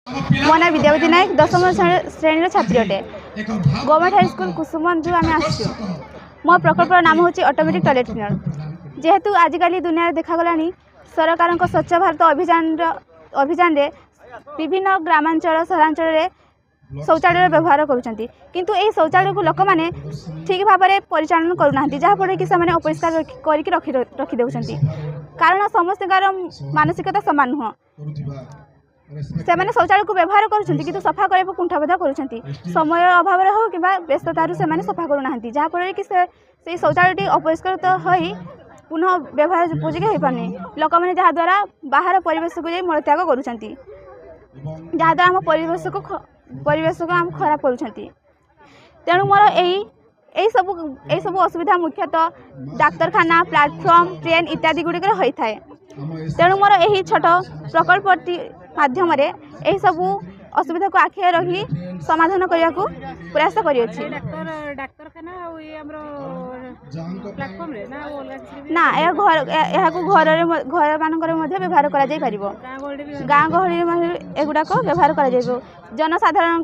मो ना विद्यावती नायक 10म श्रेणी छात्री अटे। गवर्नमेंट हाई स्कूल कुसुमंजु आम आसु। मो प्रकल्पर नाम हूँ ऑटोमेटिक टॉयलेट क्लीनर। जेहेतु आजिकल दुनिया देखागला सरकार स्वच्छ भारत अभियान रे विभिन्न ग्रामांचल सहरांचल शौचालय व्यवहार करुँच किंतु यही शौचालय को लोक मैंने ठीक भाव में परिचालन करूना जहाँफल कि अपरिष्कार रखिदे कारण समस्त मानसिकता सामान नुह से मैंने शौचालय को व्यवहार करुँच सफा करने कुंठाबोध करुँच समय अभाव हो कि व्यस्ततार से सफा करूना जहाँफल कि से शौचालय अपरिष्कृत हो पुनः व्यवहार उपयोगी हो पारनी लोक मैंने जहाद्वारा बाहर परिवेश को मलत्याग करुँच जहाद्वारा आम परिवेश को आम खराब करुँच। तेणु मोर यही सब असुविधा मुख्यतः डाक्तरखाना प्लाटफर्म ट्रेन इत्यादि गुड़िक होता है। तेणु मोर यही छोट प्रकल्प माध्यम यही सब असुविधा को आखिए रखी समाधान करने को प्रयास करिए ना यह घर मानक व्यवहार कर गाँ गहली एगुड़ाक व्यवहार कर जनसाधारण